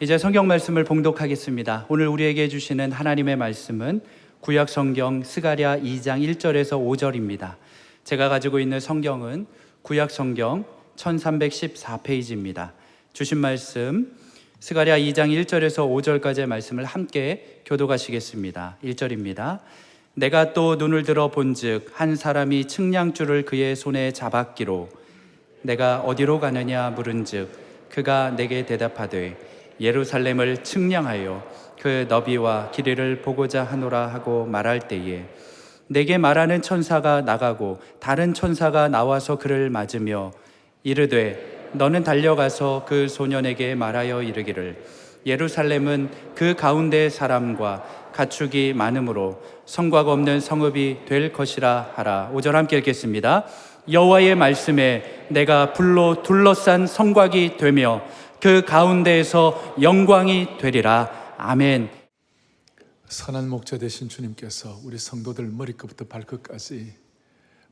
이제 성경 말씀을 봉독하겠습니다. 오늘 우리에게 주시는 하나님의 말씀은 구약 성경 스가랴 2장 1절에서 5절입니다. 제가 가지고 있는 성경은 구약 성경 1314페이지입니다. 주신 말씀 스가랴 2장 1절에서 5절까지의 말씀을 함께 교독하시겠습니다. 1절입니다. 내가 또 눈을 들어 본즉 한 사람이 측량줄을 그의 손에 잡았기로 내가 어디로 가느냐 물은즉 그가 내게 대답하되 예루살렘을 측량하여 그 너비와 길이를 보고자 하노라 하고 말할 때에 내게 말하는 천사가 나가고 다른 천사가 나와서 그를 맞으며 이르되 너는 달려가서 그 소년에게 말하여 이르기를 예루살렘은 그 가운데 사람과 가축이 많으므로 성곽 없는 성읍이 될 것이라 하라. 5절 함께 읽겠습니다. 여호와의 말씀에 내가 불로 둘러싼 성곽이 되며 그 가운데에서 영광이 되리라. 아멘. 선한 목자 되신 주님께서 우리 성도들 머리끝부터 발끝까지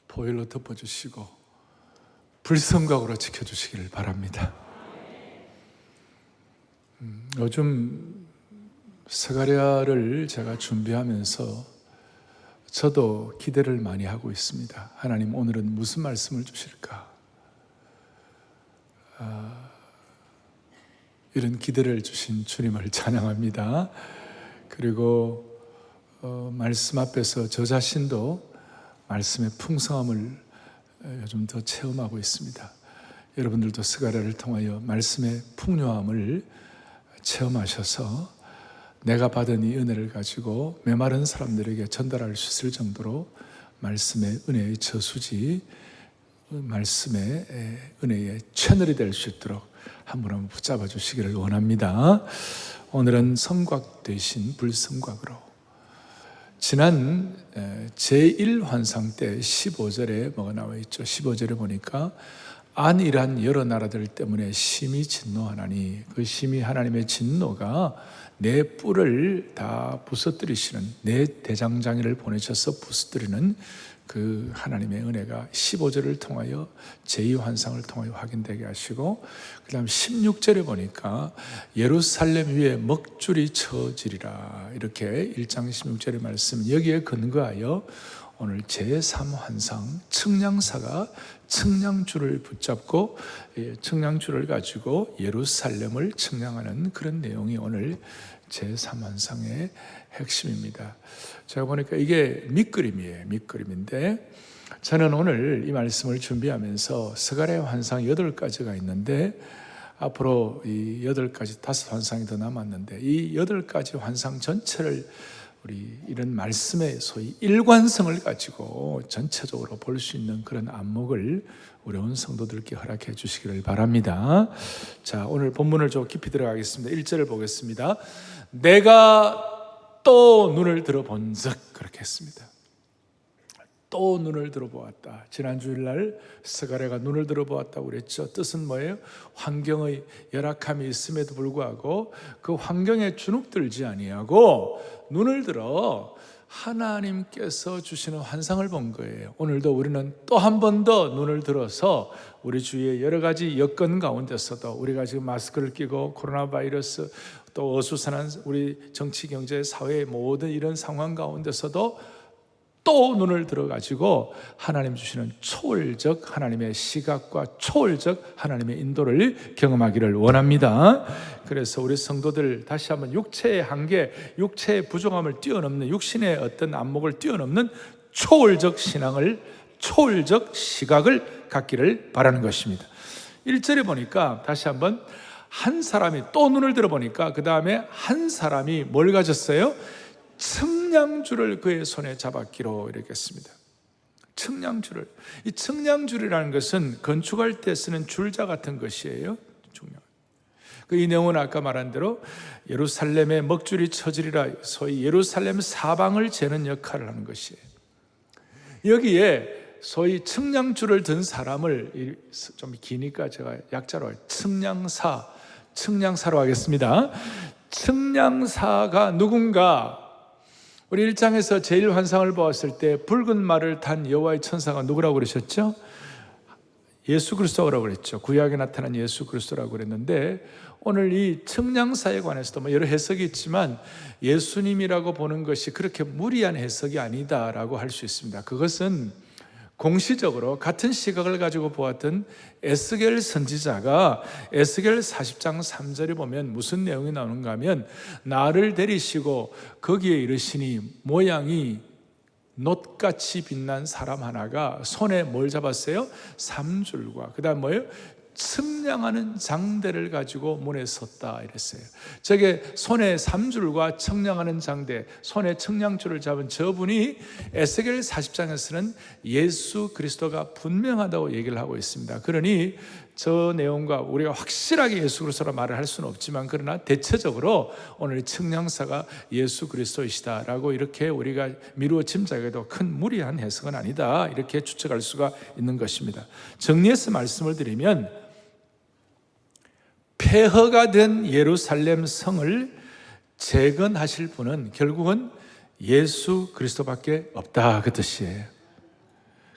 보혈로 덮어주시고 불성곽으로 지켜주시기를 바랍니다. 요즘 스가랴를 제가 준비하면서 저도 기대를 많이 하고 있습니다. 하나님 오늘은 무슨 말씀을 주실까? 이런 기대를 주신 주님을 찬양합니다. 그리고 말씀 앞에서 저 자신도 말씀의 풍성함을 요즘 더 체험하고 있습니다. 여러분들도 스가랴를 통하여 말씀의 풍요함을 체험하셔서 내가 받은 이 은혜를 가지고 메마른 사람들에게 전달할 수 있을 정도로 말씀의 은혜의 저수지, 말씀의 은혜의 채널이 될 수 있도록 한 분 한 분 붙잡아 주시기를 원합니다. 오늘은 성곽 대신 불성곽으로. 지난 제1환상 때 15절에 뭐가 나와 있죠? 15절에 보니까 안일한 여러 나라들 때문에 심히 진노하나니, 그 심히 하나님의 진노가 내 뿔을 다 부서뜨리시는, 내 대장장이를 보내셔서 부서뜨리는 그 하나님의 은혜가 15절을 통하여 제2환상을 통하여 확인되게 하시고, 그 다음 16절에 보니까 예루살렘 위에 먹줄이 쳐지리라, 이렇게 1장 16절의 말씀, 여기에 근거하여 오늘 제3환상 청량사가 청량줄을 붙잡고 청량줄을 가지고 예루살렘을 청량하는 그런 내용이 오늘 제3환상의 핵심입니다. 제가 보니까 이게 밑그림이에요. 밑그림인데, 저는 오늘 이 말씀을 준비하면서 스가랴 환상 8가지가 있는데, 앞으로 이 8가지, 5환상이 더 남았는데, 이 8가지 환상 전체를 우리 이런 말씀의 소위 일관성을 가지고 전체적으로 볼 수 있는 그런 안목을 우리 온 성도들께 허락해 주시기를 바랍니다. 자, 오늘 본문을 좀 깊이 들어가겠습니다. 1절을 보겠습니다. 내가 또 눈을 들어본즉, 그렇게 했습니다. 또 눈을 들어보았다. 지난 주일날 스가랴가 눈을 들어보았다고 그랬죠. 뜻은 뭐예요? 환경의 열악함이 있음에도 불구하고 그 환경에 주눅들지 아니하고 눈을 들어 하나님께서 주시는 환상을 본 거예요. 오늘도 우리는 또 한 번 더 눈을 들어서 우리 주위의 여러 가지 여건 가운데서도, 우리가 지금 마스크를 끼고 코로나 바이러스, 또 어수선한 우리 정치, 경제, 사회의 모든 이런 상황 가운데서도 또 눈을 들어가지고 하나님 주시는 초월적 하나님의 시각과 초월적 하나님의 인도를 경험하기를 원합니다. 그래서 우리 성도들 다시 한번 육체의 한계, 육체의 부족함을 뛰어넘는, 육신의 어떤 안목을 뛰어넘는 초월적 신앙을, 초월적 시각을 갖기를 바라는 것입니다. 1절에 보니까 다시 한번 한 사람이 또 눈을 들어보니까 그 다음에 한 사람이 뭘 가졌어요? 청량줄을 그의 손에 잡았기로, 이렇게 했습니다. 청량줄을. 이 청량줄이라는 것은 건축할 때 쓰는 줄자 같은 것이에요. 이 내용은 아까 말한 대로 예루살렘에 먹줄이 쳐지리라, 소위 예루살렘 사방을 재는 역할을 하는 것이에요. 여기에 소위 청량줄을 든 사람을, 좀 기니까 제가 약자로 청량사로 하겠습니다. 청량사가 누군가? 우리 1장에서 제1환상을 보았을 때 붉은 말을 탄 여호와의 천사가 누구라고 그러셨죠? 예수 그리스도라고 그랬죠. 구약에 나타난 예수 그리스도라고 그랬는데, 오늘 이 청량사에 관해서도 여러 해석이 있지만 예수님이라고 보는 것이 그렇게 무리한 해석이 아니다라고 할 수 있습니다. 그것은 공시적으로 같은 시각을 가지고 보았던 에스겔 선지자가 에스겔 40장 3절에 보면 무슨 내용이 나오는가 하면, 나를 데리시고 거기에 이르시니 모양이 놋같이 빛난 사람 하나가 손에 뭘 잡았어요? 3줄과 그 다음 뭐예요? 청량하는 장대를 가지고 문에 섰다, 이랬어요. 저게 손에 3줄과 청량하는 장대, 손에 청량줄을 잡은 저분이 에스겔 40장에서는 예수 그리스도가 분명하다고 얘기를 하고 있습니다. 그러니 저 내용과 우리가 확실하게 예수 그리스도라 말을 할 수는 없지만, 그러나 대체적으로 오늘 청량사가 예수 그리스도이시다라고 이렇게 우리가 미루어 짐작해도 큰 무리한 해석은 아니다, 이렇게 추측할 수가 있는 것입니다. 정리해서 말씀을 드리면, 폐허가 된 예루살렘 성을 재건하실 분은 결국은 예수 그리스도밖에 없다, 그 뜻이에요.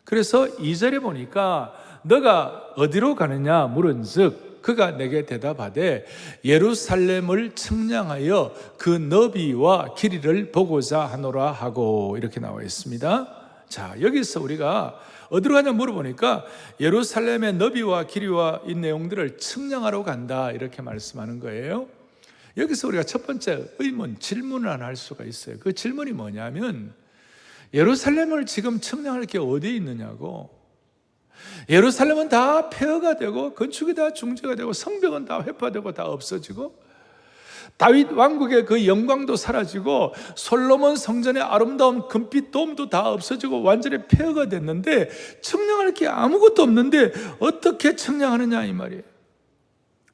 그래서 2절에 보니까 너가 어디로 가느냐 물은즉, 그가 내게 대답하되 예루살렘을 측량하여 그 너비와 길이를 보고자 하노라 하고 이렇게 나와 있습니다. 자, 여기서 우리가 어디로 가냐 물어보니까 예루살렘의 너비와 길이와 이 내용들을 측량하러 간다 이렇게 말씀하는 거예요. 여기서 우리가 첫 번째 의문, 질문을 하나 할 수가 있어요. 그 질문이 뭐냐면 예루살렘을 지금 측량할 게 어디에 있느냐고. 예루살렘은 다 폐허가 되고 건축이 다 중지가 되고 성벽은 다 회파되고 다 없어지고 다윗 왕국의 그 영광도 사라지고 솔로몬 성전의 아름다운 금빛 돔도 다 없어지고 완전히 폐허가 됐는데 측량할 게 아무것도 없는데 어떻게 측량하느냐 이 말이에요.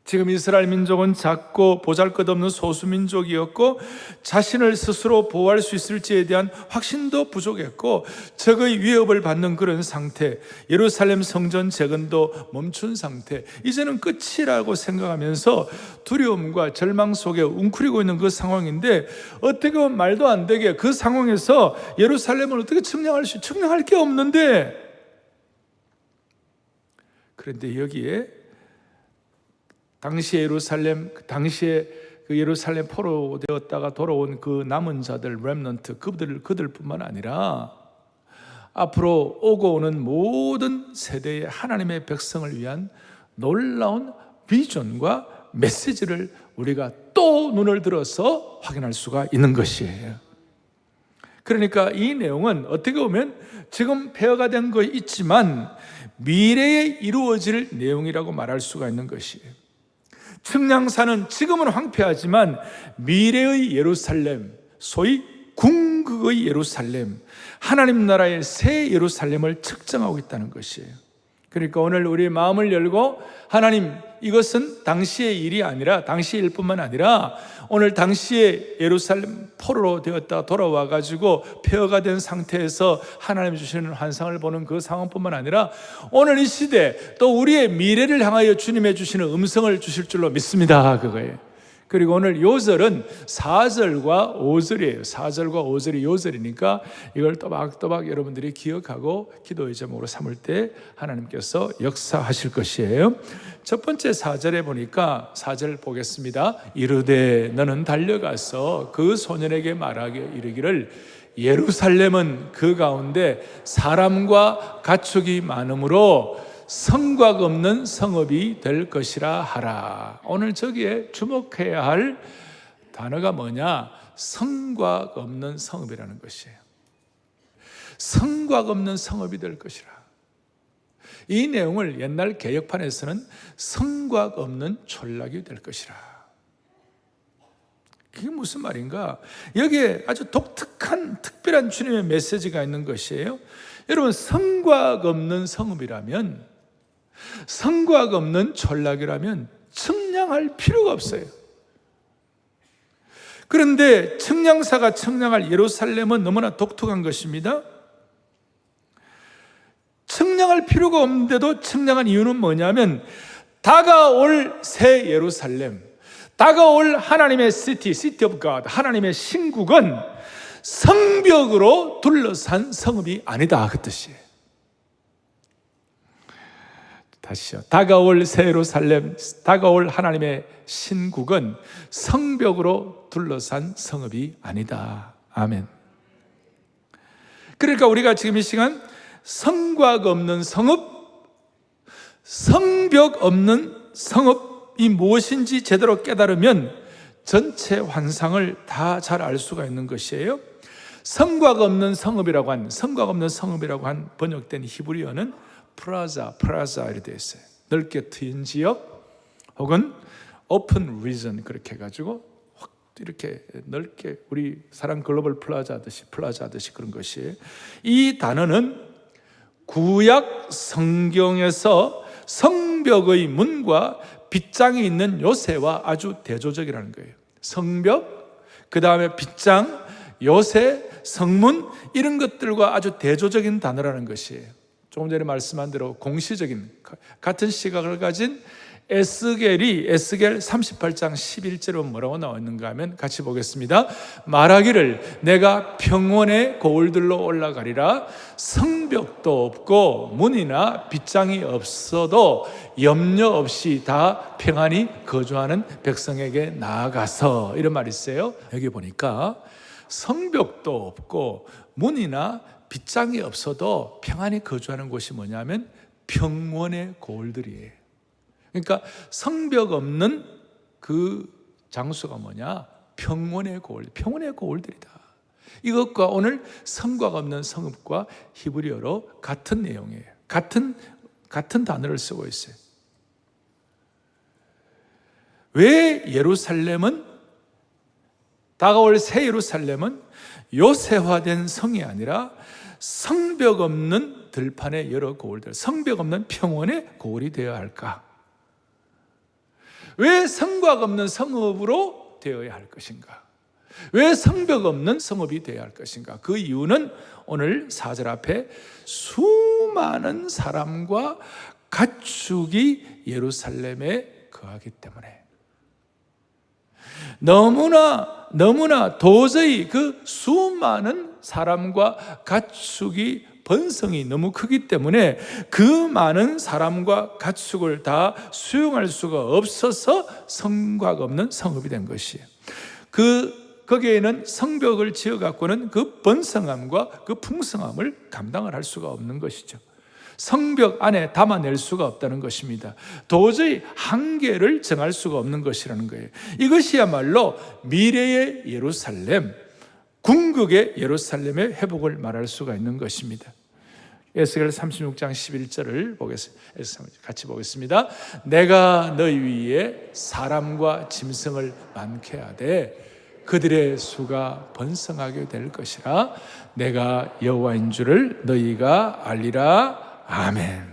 지금 이스라엘 민족은 작고 보잘것없는 소수민족이었고 자신을 스스로 보호할 수 있을지에 대한 확신도 부족했고 적의 위협을 받는 그런 상태, 예루살렘 성전 재건도 멈춘 상태, 이제는 끝이라고 생각하면서 두려움과 절망 속에 웅크리고 있는 그 상황인데 어떻게 보면 말도 안 되게 그 상황에서 예루살렘을 어떻게 측량할 게 없는데, 그런데 여기에 당시에 그 예루살렘 포로되었다가 돌아온 그 남은 자들, 렘넌트, 그들뿐만 아니라 앞으로 오고 오는 모든 세대의 하나님의 백성을 위한 놀라운 비전과 메시지를 우리가 또 눈을 들어서 확인할 수가 있는 것이에요. 그러니까 이 내용은 어떻게 보면 지금 폐허가 된 거 있지만 미래에 이루어질 내용이라고 말할 수가 있는 것이에요. 측량사는 지금은 황폐하지만 미래의 예루살렘, 소위 궁극의 예루살렘, 하나님 나라의 새 예루살렘을 측정하고 있다는 것이에요. 그러니까 오늘 우리 마음을 열고 하나님, 이것은 당시의 일이 아니라 당시의 일뿐만 아니라 오늘 당시에 예루살렘 포로로 되었다 돌아와 가지고 폐허가 된 상태에서 하나님 주시는 환상을 보는 그 상황뿐만 아니라 오늘 이 시대 또 우리의 미래를 향하여 주님의 주시는 음성을 주실 줄로 믿습니다. 그거예요. 그리고 오늘 요절은 4절과 5절이에요. 4절과 5절이 요절이니까 이걸 또박또박 여러분들이 기억하고 기도의 제목으로 삼을 때 하나님께서 역사하실 것이에요. 첫 번째 4절에 보니까 4절 보겠습니다. 이르되 너는 달려가서 그 소년에게 말하게 이르기를 예루살렘은 그 가운데 사람과 가축이 많으므로 성곽 없는 성읍이 될 것이라 하라. 오늘 저기에 주목해야 할 단어가 뭐냐? 성곽 없는 성읍이라는 것이에요. 성곽 없는 성읍이 될 것이라. 이 내용을 옛날 개역판에서는 성곽 없는 촌락이 될 것이라. 그게 무슨 말인가? 여기에 아주 독특한 특별한 주님의 메시지가 있는 것이에요. 여러분, 성곽 없는 성읍이라면, 성곽 없는 촌락이라면 측량할 필요가 없어요. 그런데 측량사가 측량할 예루살렘은 너무나 독특한 것입니다. 측량할 필요가 없는데도 측량한 이유는 뭐냐면 다가올 새 예루살렘, 다가올 하나님의 city of God, 하나님의 신국은 성벽으로 둘러싼 성읍이 아니다, 그 뜻이에요. 다시요. 다가올 새 예루살렘, 다가올 하나님의 신국은 성벽으로 둘러싼 성읍이 아니다. 아멘. 그러니까 우리가 지금 이 시간 성곽 없는 성읍, 성벽 없는 성읍이 무엇인지 제대로 깨달으면 전체 환상을 다 잘 알 수가 있는 것이에요. 성곽 없는 성읍이라고 한 번역된 히브리어는 프라자 이렇게 되어 있어요. 넓게 트인 지역 혹은 오픈 리전 그렇게 해가지고 확 이렇게 넓게 우리 사랑 글로벌 플라자 하듯이 그런 것이에요. 이 단어는 구약 성경에서 성벽의 문과 빗장이 있는 요새와 아주 대조적이라는 거예요. 성벽, 그 다음에 빗장, 요새, 성문 이런 것들과 아주 대조적인 단어라는 것이에요. 조금 전에 말씀한 대로 공시적인 같은 시각을 가진 에스겔 38장 11절은 뭐라고 나와 있는가 하면 같이 보겠습니다. 말하기를 내가 평원의 고을들로 올라가리라. 성벽도 없고 문이나 빗장이 없어도 염려 없이 다 평안히 거주하는 백성에게 나아가서, 이런 말이 있어요. 여기 보니까 성벽도 없고 문이나 빗장이 없어도 평안히 거주하는 곳이 뭐냐면 평원의 고을들이에요. 그러니까 성벽 없는 그 장소가 뭐냐? 평원의 고을, 평원의 고을들이다. 이것과 오늘 성곽 없는 성읍과 히브리어로 같은 내용이에요. 같은 단어를 쓰고 있어요. 왜 예루살렘은, 다가올 새 예루살렘은 요새화된 성이 아니라 성벽 없는 들판의 여러 고을들, 성벽 없는 평원의 고을이 되어야 할까? 왜 성곽 없는 성읍으로 되어야 할 것인가? 왜 성벽 없는 성읍이 되어야 할 것인가? 그 이유는 오늘 4절 앞에 수많은 사람과 가축이 예루살렘에 거하기 때문에, 너무나 도저히 그 수많은 사람과 가축이 번성이 너무 크기 때문에 그 많은 사람과 가축을 다 수용할 수가 없어서 성곽 없는 성읍이 된 것이에요. 거기에는 성벽을 지어 갖고는 그 번성함과 그 풍성함을 감당을 할 수가 없는 것이죠. 성벽 안에 담아낼 수가 없다는 것입니다. 도저히 한계를 정할 수가 없는 것이라는 거예요. 이것이야말로 미래의 예루살렘, 궁극의 예루살렘의 회복을 말할 수가 있는 것입니다. 에스겔 36장 11절을 같이 보겠습니다. 내가 너희 위에 사람과 짐승을 많게 하되 그들의 수가 번성하게 될 것이라. 내가 여호와인 줄을 너희가 알리라. 아멘.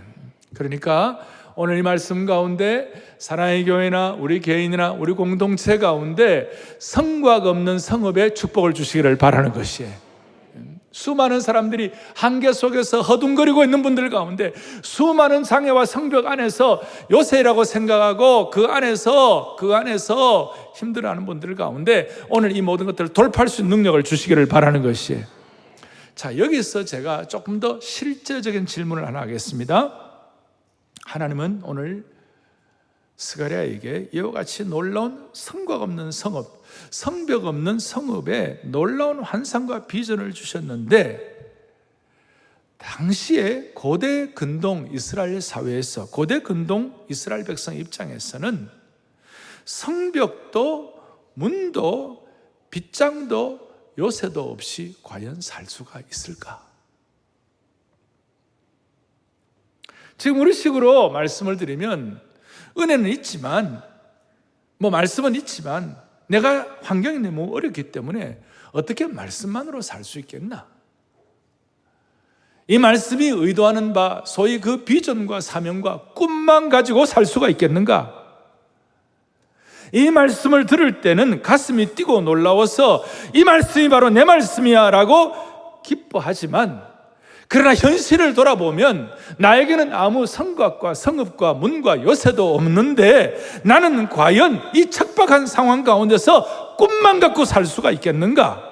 그러니까 오늘 이 말씀 가운데 사랑의 교회나 우리 개인이나 우리 공동체 가운데 성곽 없는 성읍의 축복을 주시기를 바라는 것이에요. 수많은 사람들이 한계 속에서 허둥거리고 있는 분들 가운데, 수많은 장애와 성벽 안에서 요새라고 생각하고 그 안에서 힘들어하는 분들 가운데 오늘 이 모든 것들을 돌파할 수 있는 능력을 주시기를 바라는 것이에요. 자, 여기서 제가 조금 더 실제적인 질문을 하나 하겠습니다. 하나님은 오늘 스가랴에게 이와 같이 놀라운 성곽 없는 성읍, 성벽 없는 성읍에 놀라운 환상과 비전을 주셨는데, 당시에 고대 근동 이스라엘 사회에서, 고대 근동 이스라엘 백성 입장에서는 성벽도 문도 빗장도 요새도 없이 과연 살 수가 있을까? 지금 우리식으로 말씀을 드리면 은혜는 있지만, 말씀은 있지만 내가 환경이 너무 어렵기 때문에 어떻게 말씀만으로 살 수 있겠나? 이 말씀이 의도하는 바, 소위 그 비전과 사명과 꿈만 가지고 살 수가 있겠는가? 이 말씀을 들을 때는 가슴이 뛰고 놀라워서 이 말씀이 바로 내 말씀이야 라고 기뻐하지만, 그러나 현실을 돌아보면 나에게는 아무 성곽과 성읍과 문과 요새도 없는데 나는 과연 이 척박한 상황 가운데서 꿈만 갖고 살 수가 있겠는가?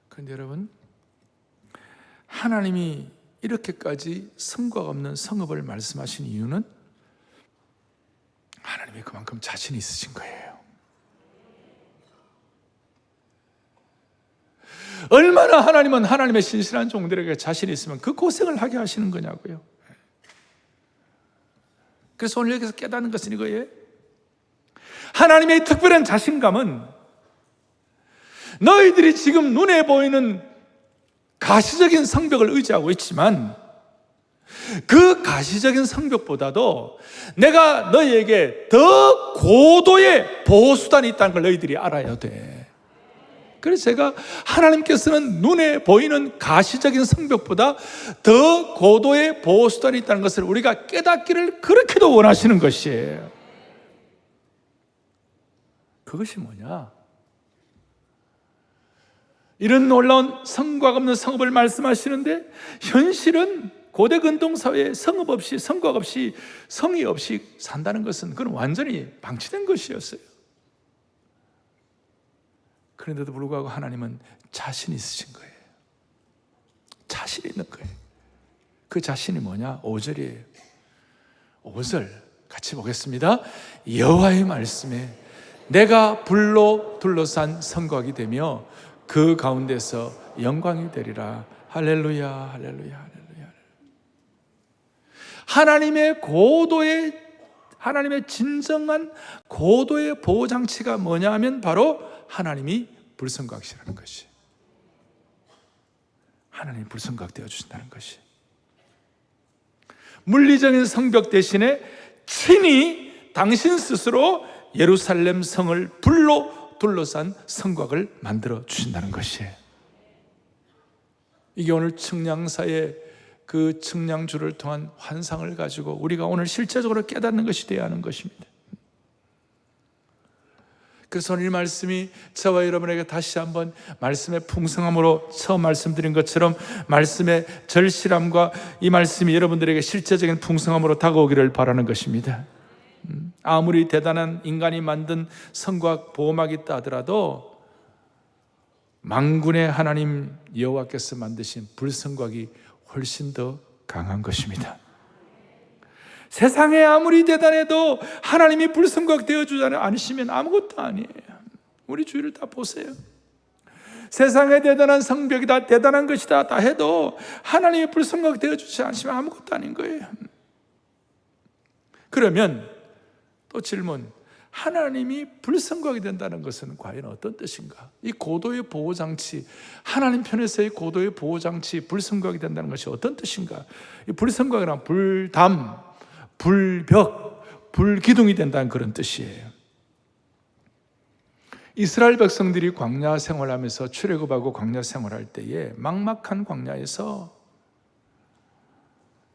그런데 여러분, 하나님이 이렇게까지 성곽 없는 성읍을 말씀하신 이유는 하나님이 그만큼 자신이 있으신 거예요. 얼마나 하나님은 하나님의 신실한 종들에게 자신이 있으면 그 고생을 하게 하시는 거냐고요. 그래서 오늘 여기서 깨닫는 것은 이거예요. 하나님의 특별한 자신감은 너희들이 지금 눈에 보이는 가시적인 성벽을 의지하고 있지만, 그 가시적인 성벽보다도 내가 너희에게 더 고도의 보호수단이 있다는 걸 너희들이 알아야 돼. 그래서 제가 하나님께서는 눈에 보이는 가시적인 성벽보다 더 고도의 보호수단이 있다는 것을 우리가 깨닫기를 그렇게도 원하시는 것이에요. 그것이 뭐냐? 이런 놀라운 성곽 없는 성읍을 말씀하시는데 현실은 고대 근동사회에 성읍 없이, 성곽 없이, 성이 없이 산다는 것은 그건 완전히 방치된 것이었어요. 그런데도 불구하고 하나님은 자신이 있으신 거예요. 자신이 있는 거예요. 그 자신이 뭐냐? 5절이에요. 5절 같이 보겠습니다. 여호와의 말씀에 내가 불로 둘러싼 성곽이 되며 그 가운데서 영광이 되리라. 할렐루야, 할렐루야, 할렐루야. 하나님의 진정한 고도의 보호장치가 뭐냐 하면 바로 하나님이 불성곽이라는 것이. 하나님이 불성곽 되어주신다는 것이. 물리적인 성벽 대신에 친히 당신 스스로 예루살렘 성을 불로 둘러싼 성곽을 만들어 주신다는 것이에요. 이게 오늘 측량사의 그 측량주를 통한 환상을 가지고 우리가 오늘 실제적으로 깨닫는 것이 되어야 하는 것입니다. 그래서 오늘 이 말씀이 저와 여러분에게 다시 한번 말씀의 풍성함으로 처음 말씀드린 것처럼 말씀의 절실함과 이 말씀이 여러분들에게 실제적인 풍성함으로 다가오기를 바라는 것입니다. 아무리 대단한 인간이 만든 성곽 보호막이 있다 하더라도 만군의 하나님 여호와께서 만드신 불성곽이 훨씬 더 강한 것입니다. 세상에 아무리 대단해도 하나님이 불성곽 되어주지 않으시면 아무것도 아니에요. 우리 주위를 다 보세요. 세상에 대단한 성벽이다, 대단한 것이다 다 해도 하나님이 불성곽 되어주지 않으시면 아무것도 아닌 거예요. 그러면 또 질문, 하나님이 불성곽이 된다는 것은 과연 어떤 뜻인가? 이 고도의 보호장치, 하나님 편에서의 고도의 보호장치, 불성곽이 된다는 것이 어떤 뜻인가? 이 불성곽이란 불담, 불벽, 불기둥이 된다는 그런 뜻이에요. 이스라엘 백성들이 광야 생활하면서 출애굽하고 광야 생활할 때에 막막한 광야에서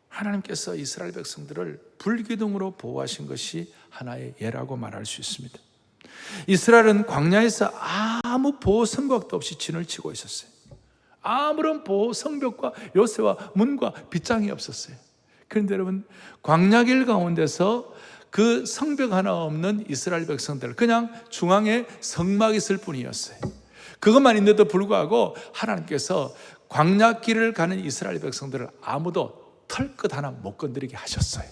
하나님께서 이스라엘 백성들을 불기둥으로 보호하신 것이 하나의 예라고 말할 수 있습니다. 이스라엘은 광야에서 아무 보호 성곽도 없이 진을 치고 있었어요. 아무런 보호 성벽과 요새와 문과 빗장이 없었어요. 그런데 여러분, 광야길 가운데서 그 성벽 하나 없는 이스라엘 백성들, 그냥 중앙에 성막이 있을 뿐이었어요. 그것만 있는데도 불구하고 하나님께서 광야길을 가는 이스라엘 백성들을 아무도 털끝 하나 못 건드리게 하셨어요.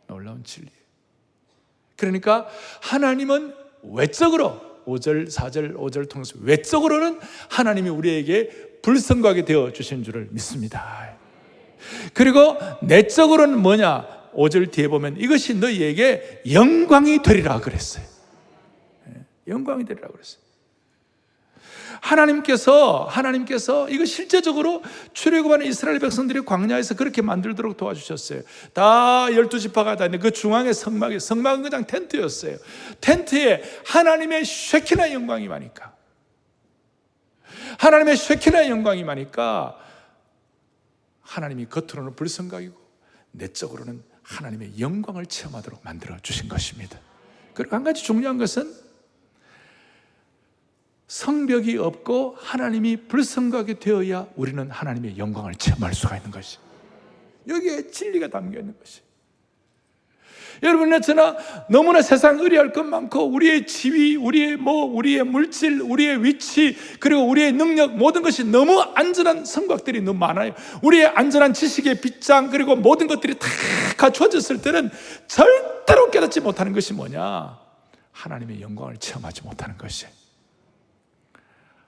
놀라운 진리예요. 그러니까 하나님은 외적으로 5절, 4절, 5절 통해서 외적으로는 하나님이 우리에게 불성곽이 되어 주신 줄을 믿습니다. 그리고 내적으로는 뭐냐? 5절 뒤에 보면 이것이 너희에게 영광이 되리라 그랬어요. 영광이 되리라 그랬어요. 하나님께서 이거 실제적으로 출애굽하는 이스라엘 백성들이 광야에서 그렇게 만들도록 도와주셨어요. 다 12지파가 다 있는데 그 중앙에 성막은 그냥 텐트였어요. 텐트에 하나님의 쉐키나 영광이 많으니까, 하나님의 쉐키나 영광이 많으니까 하나님이 겉으로는 불성곽이고 내적으로는 하나님의 영광을 체험하도록 만들어 주신 것입니다. 그리고 한 가지 중요한 것은 성벽이 없고 하나님이 불성곽이 되어야 우리는 하나님의 영광을 체험할 수가 있는 것이, 여기에 진리가 담겨 있는 것이. 여러분이나 저나 너무나 세상 의뢰할 것 많고 우리의 지위, 우리의 물질, 우리의 위치, 그리고 우리의 능력, 모든 것이 너무 안전한 성곽들이 너무 많아요. 우리의 안전한 지식의 빗장, 그리고 모든 것들이 다 갖춰졌을 때는 절대로 깨닫지 못하는 것이 뭐냐? 하나님의 영광을 체험하지 못하는 것이.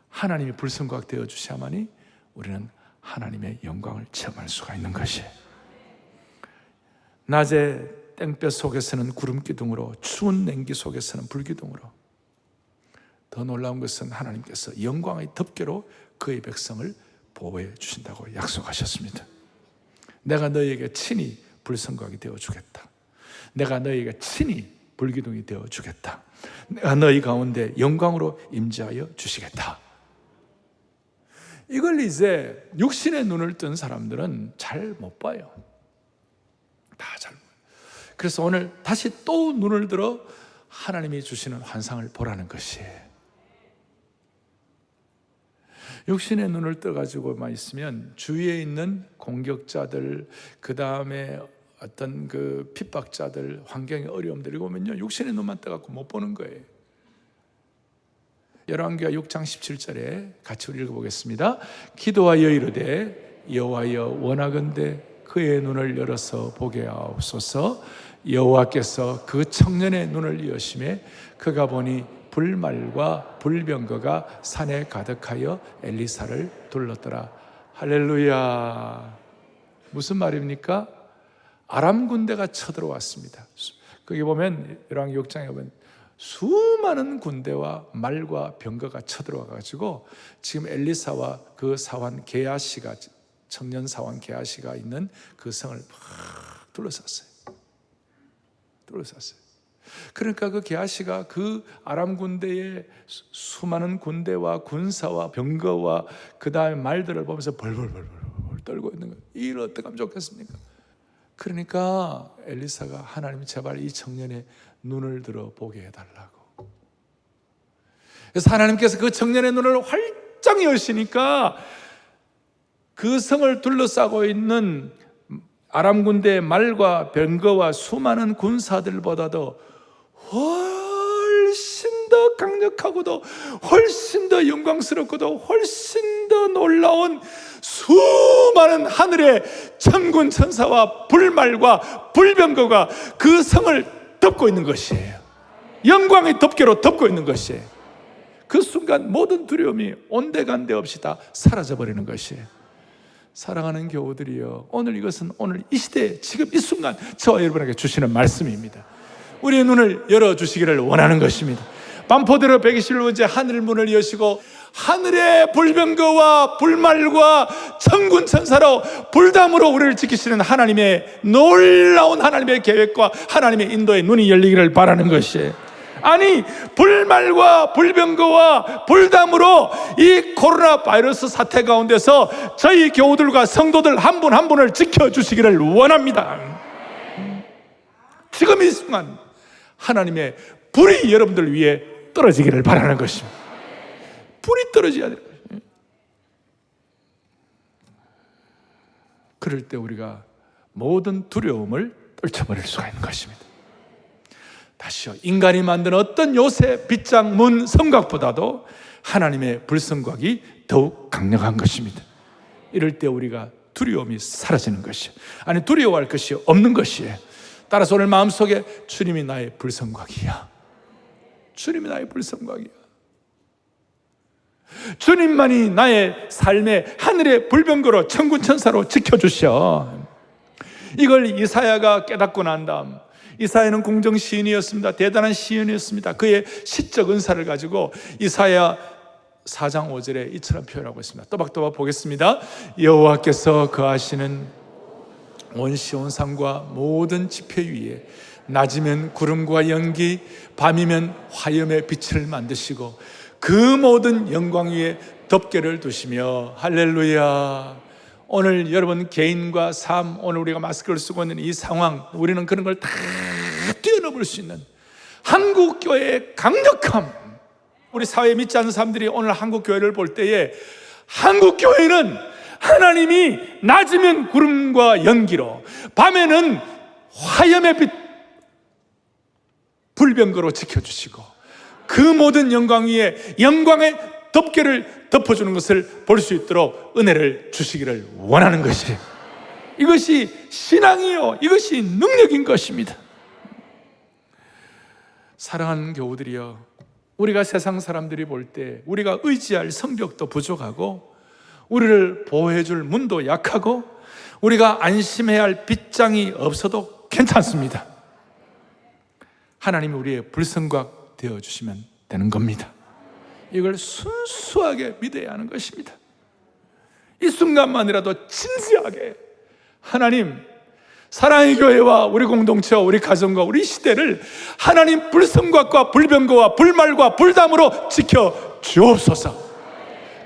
하나님이 불성곽 되어 주셔야만이 우리는 하나님의 영광을 체험할 수가 있는 것이에요. 낮에 땡볕 속에서는 구름 기둥으로, 추운 냉기 속에서는 불기둥으로, 더 놀라운 것은 하나님께서 영광의 덮개로 그의 백성을 보호해 주신다고 약속하셨습니다. 내가 너희에게 친히 불성곽이 되어 주겠다. 내가 너희에게 친히 불기둥이 되어 주겠다. 내가 너희 가운데 영광으로 임재하여 주시겠다. 이걸 이제 육신의 눈을 뜬 사람들은 잘 못 봐요. 다 잘 못 봐요. 그래서 오늘 다시 또 눈을 들어 하나님이 주시는 환상을 보라는 것이에요. 육신의 눈을 떠가지고만 있으면 주위에 있는 공격자들, 그 다음에 어떤 그 핍박자들, 환경의 어려움들이 오면요, 육신의 눈만 떠갖고 못 보는 거예요. 열왕기하 6장 17절에 같이 읽어보겠습니다. 기도하여 이르되 여호와여 원하건대 그의 눈을 열어서 보게 하옵소서. 여호와께서 그 청년의 눈을 여심해 그가 보니 불말과 불병거가 산에 가득하여 엘리사를 둘렀더라. 할렐루야. 무슨 말입니까? 아람 군대가 쳐들어왔습니다. 거기 보면 열왕기 6장에 보면 수많은 군대와 말과 병거가 쳐들어와가지고 지금 엘리사와 그 사환 게하시가, 청년 사환 게하시가 있는 그 성을 막 둘러쌌어요. 그러니까 그 게하시가 그 아람 군대의 수많은 군대와 군사와 병거와 그 다음에 말들을 보면서 벌벌 떨고 있는 거예요. 이 일을 어떻게 하면 좋겠습니까? 그러니까 엘리사가 하나님 제발 이 청년의 눈을 들어 보게 해달라고. 그래서 하나님께서 그 청년의 눈을 활짝 여시니까 그 성을 둘러싸고 있는 아람 군대의 말과 병거와 수많은 군사들보다도 훨씬 더 강력하고도 훨씬 더 영광스럽고도 훨씬 더 놀라운 수많은 하늘의 천군 천사와 불말과 불병거가 그 성을 덮고 있는 것이에요. 영광의 덮개로 덮고 있는 것이에요. 그 순간 모든 두려움이 온데간데 없이 다 사라져버리는 것이에요. 사랑하는 교우들이여, 오늘 이것은 오늘 이 시대에 지금 이 순간 저와 여러분에게 주시는 말씀입니다. 우리의 눈을 열어주시기를 원하는 것입니다. 반포대로 121번째 하늘 문을 여시고 하늘의 불병거와 불말과 천군 천사로 불담으로 우리를 지키시는 하나님의 놀라운 하나님의 계획과 하나님의 인도의 눈이 열리기를 바라는 것이에요. 아니, 불말과 불병거와 불담으로 이 코로나 바이러스 사태 가운데서 저희 교우들과 성도들 한 분 한 분을 지켜주시기를 원합니다. 지금 이 순간 하나님의 불이 여러분들 위해 떨어지기를 바라는 것입니다. 불이 떨어져야 돼요. 그럴 때 우리가 모든 두려움을 떨쳐버릴 수가 있는 것입니다. 다시요, 인간이 만든 어떤 요새 빗장 문 성곽보다도 하나님의 불성곽이 더욱 강력한 것입니다. 이럴 때 우리가 두려움이 사라지는 것이에요. 아니, 두려워할 것이 없는 것이에요. 따라서 오늘 마음속에 주님이 나의 불성곽이야, 주님이 나의 불성곽이야, 주님만이 나의 삶의 하늘의 불병거로 천군 천사로 지켜주셔. 이걸 이사야가 깨닫고 난 다음, 이사야는 공정 시인이었습니다. 대단한 시인이었습니다. 그의 시적 은사를 가지고 이사야 4장 5절에 이처럼 표현하고 있습니다. 또박또박 보겠습니다. 여호와께서 거하시는 온 시온산과 모든 지표 위에 낮이면 구름과 연기, 밤이면 화염의 빛을 만드시고 그 모든 영광 위에 덮개를 두시며. 할렐루야. 오늘 여러분 개인과 삶, 오늘 우리가 마스크를 쓰고 있는 이 상황, 우리는 그런 걸 다 뛰어넘을 수 있는 한국교회의 강력함, 우리 사회에 믿지 않는 사람들이 오늘 한국교회를 볼 때에 한국교회는 하나님이 낮이면 구름과 연기로, 밤에는 화염의 빛 불병거로 지켜주시고 그 모든 영광 위에 영광의 덮개를 덮어주는 것을 볼 수 있도록 은혜를 주시기를 원하는 것이에요. 이것이 신앙이요, 이것이 능력인 것입니다. 사랑하는 교우들이여, 우리가 세상 사람들이 볼 때 우리가 의지할 성벽도 부족하고 우리를 보호해 줄 문도 약하고 우리가 안심해야 할 빗장이 없어도 괜찮습니다. 하나님이 우리의 불성곽 되어주시면 되는 겁니다. 이걸 순수하게 믿어야 하는 것입니다. 이 순간만이라도 진지하게 하나님, 사랑의 교회와 우리 공동체와 우리 가정과 우리 시대를 하나님 불성곽과 불병거와 불말과 불담으로 지켜 주옵소서.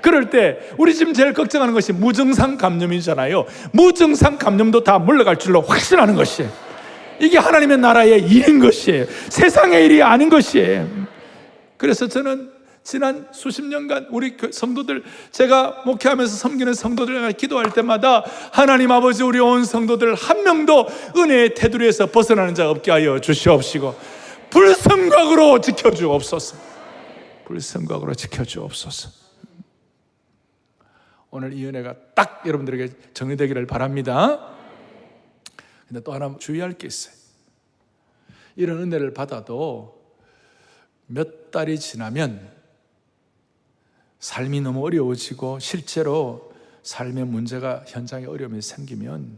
그럴 때 우리 지금 제일 걱정하는 것이 무증상 감염이잖아요. 무증상 감염도 다 물러갈 줄로 확신하는 것이에요. 이게 하나님의 나라의 일인 것이에요. 세상의 일이 아닌 것이에요. 그래서 저는 지난 수십 년간 우리 성도들, 제가 목회하면서 섬기는 성도들과 기도할 때마다 하나님 아버지, 우리 온 성도들 한 명도 은혜의 테두리에서 벗어나는 자 없게 하여 주시옵시고 불성각으로 지켜주옵소서. 불성각으로 지켜주옵소서. 오늘 이 은혜가 딱 여러분들에게 정리되기를 바랍니다. 근데 또 하나 주의할 게 있어요. 이런 은혜를 받아도 몇 달이 지나면 삶이 너무 어려워지고 실제로 삶의 문제가, 현장에 어려움이 생기면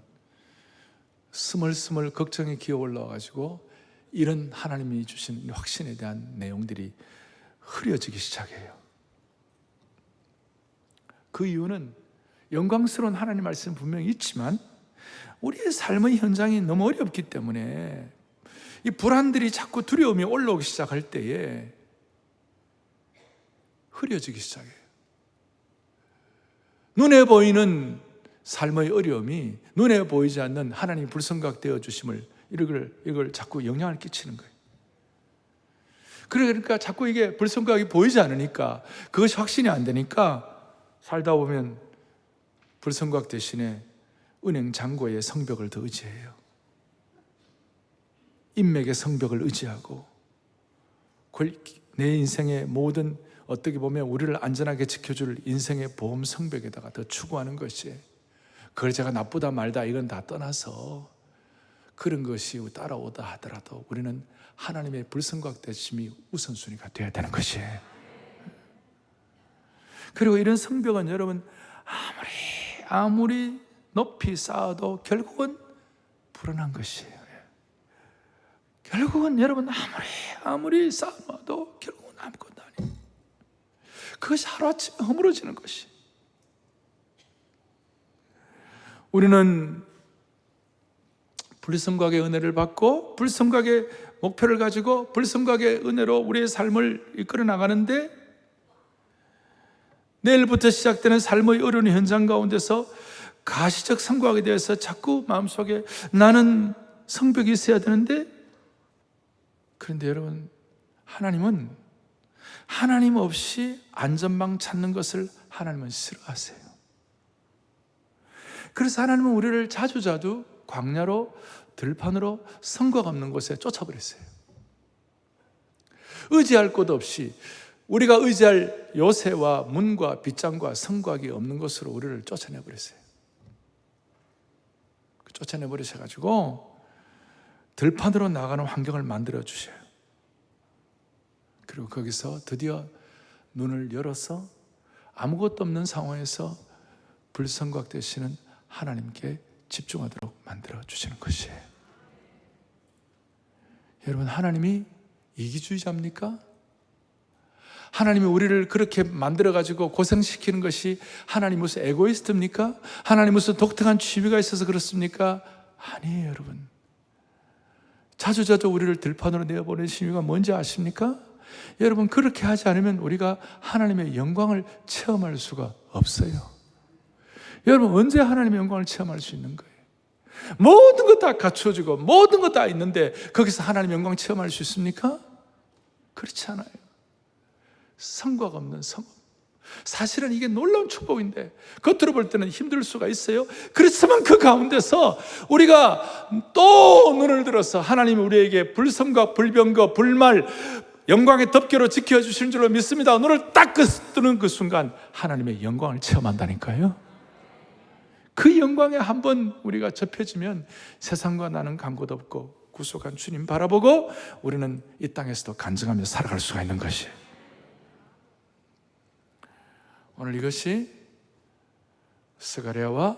스멀스멀 걱정이 기어 올라와가지고 이런 하나님이 주신 확신에 대한 내용들이 흐려지기 시작해요. 그 이유는 영광스러운 하나님 말씀 분명히 있지만 우리의 삶의 현장이 너무 어렵기 때문에 이 불안들이 자꾸 두려움이 올라오기 시작할 때에 흐려지기 시작해요. 눈에 보이는 삶의 어려움이 눈에 보이지 않는 하나님이 불성각되어 주심을 이걸 자꾸 영향을 끼치는 거예요. 그러니까 자꾸 이게 불성각이 보이지 않으니까, 그것이 확신이 안 되니까 살다 보면 불성각 대신에 은행 잔고의 성벽을 더 의지해요. 인맥의 성벽을 의지하고 내 인생의 모든, 어떻게 보면 우리를 안전하게 지켜줄 인생의 보험 성벽에다가 더 추구하는 것이, 그걸 제가 나쁘다 말다 이건 다 떠나서 그런 것이 따라오다 하더라도 우리는 하나님의 불성각 되심이 우선순위가 되어야 되는 것이에요. 그리고 이런 성벽은 여러분 아무리 높이 쌓아도 결국은 불안한 것이에요. 결국은 여러분 아무리 쌓아놔도 결국은 아무것도 아니에요. 그것이 하루아침에 허물어지는 것이. 우리는 불성각의 은혜를 받고 불성각의 목표를 가지고 불성각의 은혜로 우리의 삶을 이끌어 나가는데, 내일부터 시작되는 삶의 어려운 현장 가운데서 가시적 성각에 대해서 자꾸 마음속에 나는 성벽이 있어야 되는데, 그런데 여러분, 하나님은 하나님 없이 안전망 찾는 것을 하나님은 싫어하세요. 그래서 하나님은 우리를 자주자주 광야로, 들판으로, 성곽 없는 곳에 쫓아버렸어요. 의지할 곳 없이 우리가 의지할 요새와 문과 빗장과 성곽이 없는 곳으로 우리를 쫓아내버렸어요. 쫓아내버리셔가지고 들판으로 나가는 환경을 만들어 주셔요. 그리고 거기서 드디어 눈을 열어서 아무것도 없는 상황에서 불성각 되시는 하나님께 집중하도록 만들어 주시는 것이에요. 여러분, 하나님이 이기주의자입니까? 하나님이 우리를 그렇게 만들어가지고 고생시키는 것이 하나님 무슨 에고이스트입니까? 하나님 무슨 독특한 취미가 있어서 그렇습니까? 아니에요, 여러분. 자주자주 우리를 들판으로 내어보내신 이유가 뭔지 아십니까? 여러분, 그렇게 하지 않으면 우리가 하나님의 영광을 체험할 수가 없어요. 여러분, 언제 하나님의 영광을 체험할 수 있는 거예요? 모든 것 다 갖추어지고 모든 것 다 있는데 거기서 하나님의 영광 체험할 수 있습니까? 그렇지 않아요. 성과가 없는 성업. 사실은 이게 놀라운 축복인데 겉으로 볼 때는 힘들 수가 있어요. 그렇지만 그 가운데서 우리가 또 눈을 들어서 하나님이 우리에게 불성각, 불병거, 불말, 영광의 덮개로 지켜주시는 줄로 믿습니다. 눈을 딱 뜨는 그 순간 하나님의 영광을 체험한다니까요. 그 영광에 한번 우리가 접혀지면 세상과 나는 간 곳 없고 구속한 주님 바라보고 우리는 이 땅에서도 간증하며 살아갈 수가 있는 것이에요. 오늘 이것이 스가랴와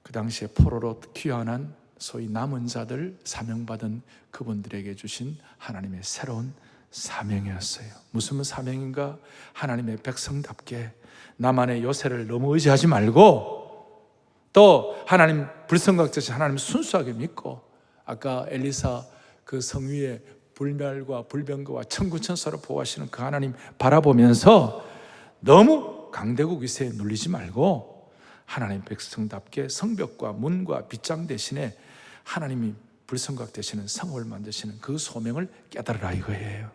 그 당시에 포로로 귀환한 소위 남은 자들, 사명받은 그분들에게 주신 하나님의 새로운 사명이었어요. 무슨 사명인가? 하나님의 백성답게 나만의 요새를 너무 의지하지 말고 또 하나님 불성각자신 하나님 순수하게 믿고, 아까 엘리사 그 성 위에 불멸과 불병거와 천군천사로 보호하시는 그 하나님 바라보면서 너무 강대국 위세에 눌리지 말고 하나님 백성답게 성벽과 문과 빗장 대신에 하나님이 불성각 되시는 성을 만드시는 그 소명을 깨달으라 이거예요.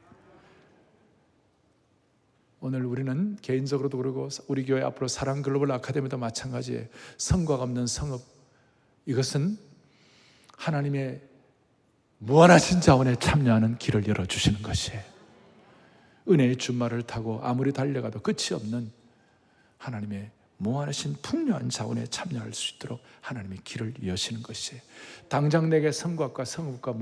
오늘 우리는 개인적으로도 그러고 우리 교회 앞으로 사랑 글로벌 아카데미도 마찬가지예요. 성과가 없는 성읍, 이것은 하나님의 무한하신 자원에 참여하는 길을 열어주시는 것이에요. 은혜의 준말을 타고 아무리 달려가도 끝이 없는 하나님의 무한하신 풍요한 자원에 참여할 수 있도록 하나님의 길을 여시는 것이에요. 당장 내게 성곽과 성읍과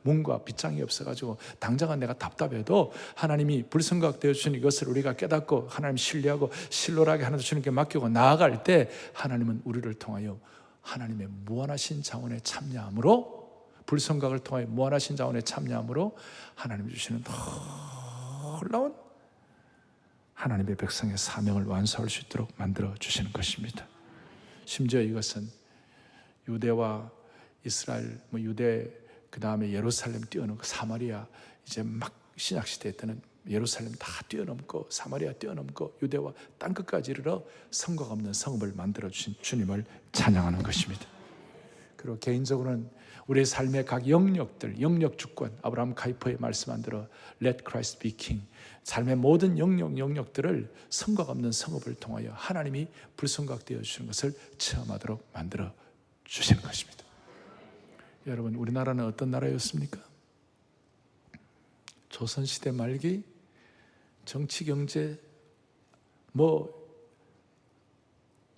문과 빗장이 없어가지고 당장은 내가 답답해도 하나님이 불성각 되어주신 이것을 우리가 깨닫고 하나님 신뢰하고 신랄하게 하나님 주님께 맡기고 나아갈 때 하나님은 우리를 통하여 하나님의 무한하신 자원에 참여함으로, 불성각을 통하여 무한하신 자원에 참여함으로 하나님이 주시는 놀라운 하나님의 백성의 사명을 완수할 수 있도록 만들어 주시는 것입니다. 심지어 이것은 유대와 이스라엘, 유대 그 다음에 예루살렘 뛰어넘고 사마리아, 이제 막 신약 시대 때는 예루살렘 다 뛰어넘고 사마리아 뛰어넘고 유대와 땅끝까지 이르러 성곽 없는 성읍을 만들어 주신 주님을 찬양하는 것입니다. 그리고 개인적으로는 우리의 삶의 각 영역들, 영역 주권, 아브라함 카이퍼의 말씀한 대로 Let Christ be King, 삶의 모든 영역들을 성곽 없는 성읍을 통하여 하나님이 불성곽되어 주시는 것을 체험하도록 만들어 주시는 것입니다. 여러분, 우리나라는 어떤 나라였습니까? 조선시대 말기 정치, 경제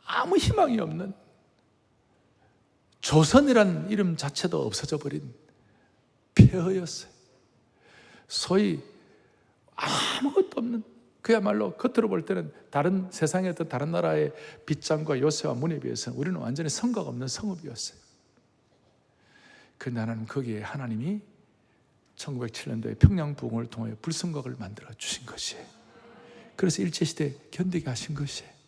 아무 희망이 없는, 조선이라는 이름 자체도 없어져 버린 폐허였어요. 소위 아무것도 없는, 그야말로 겉으로 볼 때는 다른 세상의 어떤 다른 나라의 빗장과 요새와 문에 비해서는 우리는 완전히 성곽 없는 성읍이었어요. 그런데 하나님, 거기에 하나님이 1907년도에 평양부흥을 통해 불성곽을 만들어 주신 것이에요. 그래서 일제시대 견디게 하신 것이에요.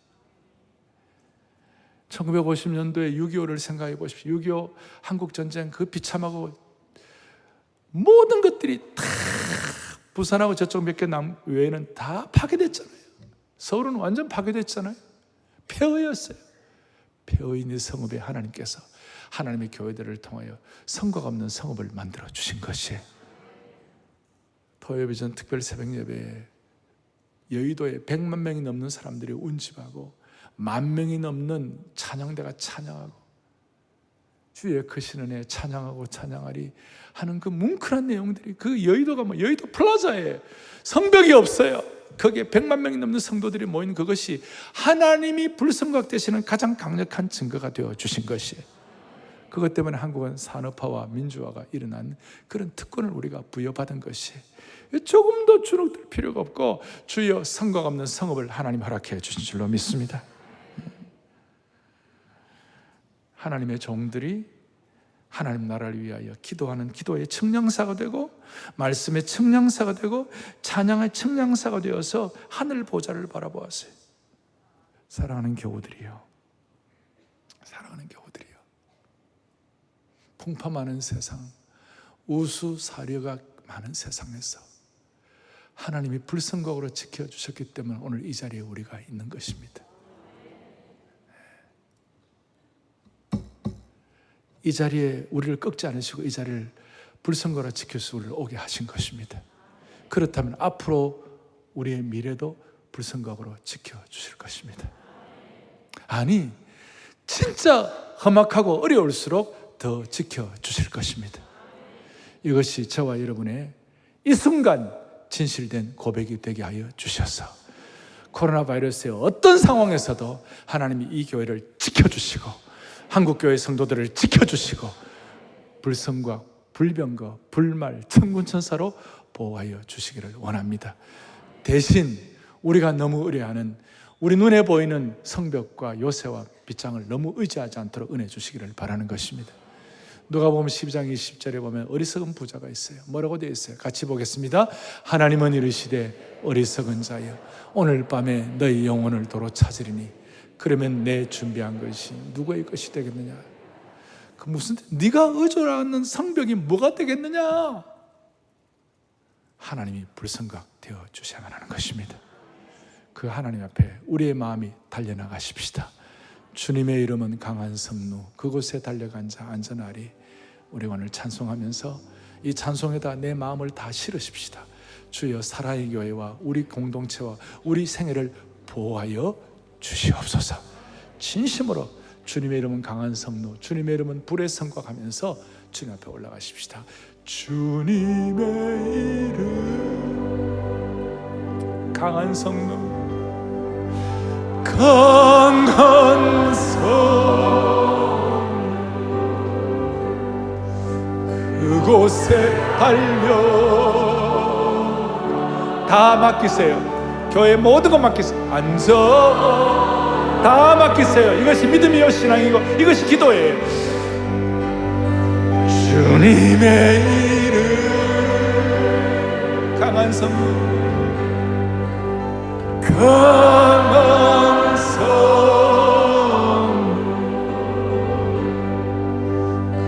1950년도에 6.25를 생각해 보십시오. 6.25 한국전쟁 그 비참하고 모든 것들이 다 부산하고 저쪽 몇 개 남 외에는 다 파괴됐잖아요. 서울은 완전 파괴됐잖아요. 폐허였어요. 폐허인 이 성읍에 하나님께서 하나님의 교회들을 통하여 성곽 없는 성읍을 만들어 주신 것이에요. 토요일 전 특별 새벽 예배에 여의도에 100만 명이 넘는 사람들이 운집하고 10,000명이 넘는 찬양대가 찬양하고 주의 크신 은혜 찬양하고 찬양하리 하는 그 뭉클한 내용들이, 그 여의도가 여의도 플라자에 성벽이 없어요. 거기에 100만 명이 넘는 성도들이 모인 그것이 하나님이 불성각 되시는 가장 강력한 증거가 되어 주신 것이에요. 그것 때문에 한국은 산업화와 민주화가 일어난 그런 특권을 우리가 부여받은 것이에요. 조금도 주눅들 필요가 없고 주여 성곽 없는 성읍을 하나님 허락해 주신 줄로 믿습니다. 하나님의 종들이 하나님 나라를 위하여 기도하는 기도의 청량사가 되고, 말씀의 청량사가 되고, 찬양의 청량사가 되어서 하늘 보좌를 바라보았어요. 사랑하는 교우들이요, 사랑하는 교우들이요, 풍파 많은 세상, 우수 사려가 많은 세상에서 하나님이 불성각으로 지켜주셨기 때문에 오늘 이 자리에 우리가 있는 것입니다. 이 자리에 우리를 꺾지 않으시고 이 자리를 불성각으로 지켜서 우리를 오게 하신 것입니다. 그렇다면 앞으로 우리의 미래도 불성각으로 지켜주실 것입니다. 아니, 진짜 험악하고 어려울수록 더 지켜주실 것입니다. 이것이 저와 여러분의 이 순간 진실된 고백이 되게 하여 주셔서 코로나 바이러스의 어떤 상황에서도 하나님이 이 교회를 지켜주시고 한국교회 성도들을 지켜주시고 불성각, 불병거, 불말, 천군천사로 보호하여 주시기를 원합니다. 대신 우리가 너무 의뢰하는 우리 눈에 보이는 성벽과 요새와 빗장을 너무 의지하지 않도록 은혜 주시기를 바라는 것입니다. 누가복음 12장 20절에 보면 어리석은 부자가 있어요. 뭐라고 되어 있어요? 같이 보겠습니다. 하나님은 이르시되 어리석은 자여 오늘 밤에 너희 영혼을 도로 찾으리니 그러면 내 준비한 것이 누구의 것이 되겠느냐? 그 무슨 네가 의존하는 성벽이 뭐가 되겠느냐? 하나님이 불성각 되어 주셔야만 하는 것입니다. 그 하나님 앞에 우리의 마음이 달려나가십시다. 주님의 이름은 강한 성루, 그곳에 달려간 자 안전하리. 우리 오늘 찬송하면서 이 찬송에다 내 마음을 다 실으십시다. 주여 사랑의 교회와 우리 공동체와 우리 생애를 보호하여 주시옵소서. 진심으로 주님의 이름은 강한 성로, 주님의 이름은 불의 성과 가면서 주님 앞에 올라가십시다. 주님의 이름 강한 성로, 강한 성로, 그곳에 달려 다 맡기세요. 교회 모든 것 맡기세요. 앉아 다 맡기세요. 이것이 믿음이요 신앙이고 이것이 기도예요. 주님의 이름 강한 성로, 강한 성로,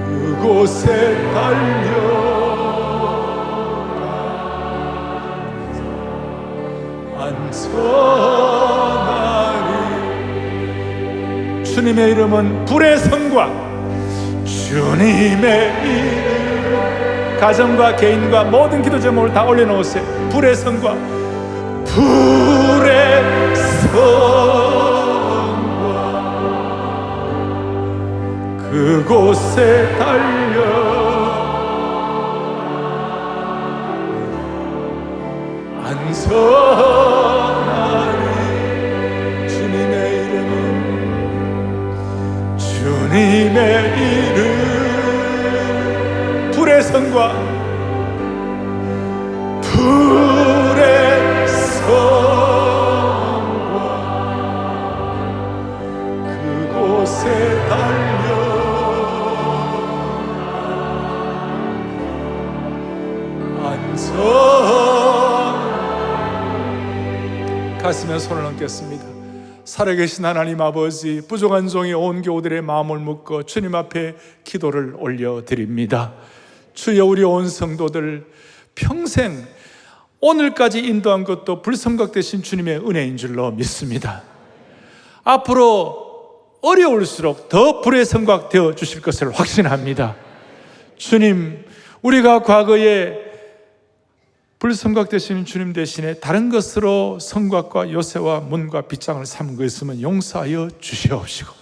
그곳에 달려가 안전하리. 주님의 이름은 불의 성과, 주님의 이름 가정과 개인과 모든 기도 제목을 다 올려놓으세요. 불의 성과, 불의 성과, 그곳에 달려 안전하리. 주님의 이름은, 주님의 이름 불의 성과, 불의 성과, 그곳에 달려 안전. 가슴에 손을 얹겠습니다. 살아계신 하나님 아버지, 부족한 종의 온 교우들의 마음을 묶어 주님 앞에 기도를 올려드립니다. 주여, 우리 온 성도들 평생 오늘까지 인도한 것도 불성각되신 주님의 은혜인 줄로 믿습니다. 앞으로 어려울수록 더 불의 성각 되어 주실 것을 확신합니다. 주님, 우리가 과거에 불성각 되시는 주님 대신에 다른 것으로 성곽과 요새와 문과 빗장을 삼은 거 있으면 용서하여 주시옵시고,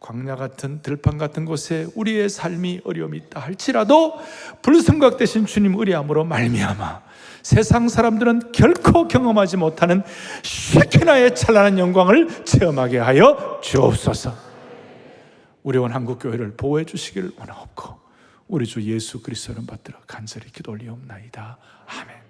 광야 같은 들판 같은 곳에 우리의 삶이 어려움이 있다 할지라도 불성각 되신 주님 의리함으로 말미암아 세상 사람들은 결코 경험하지 못하는 쉐키나의 찬란한 영광을 체험하게 하여 주옵소서. 우리 온 한국교회를 보호해 주시기를 원하옵고 우리 주 예수 그리스도를 받들어 간절히 기도 올리옵나이다. 아멘.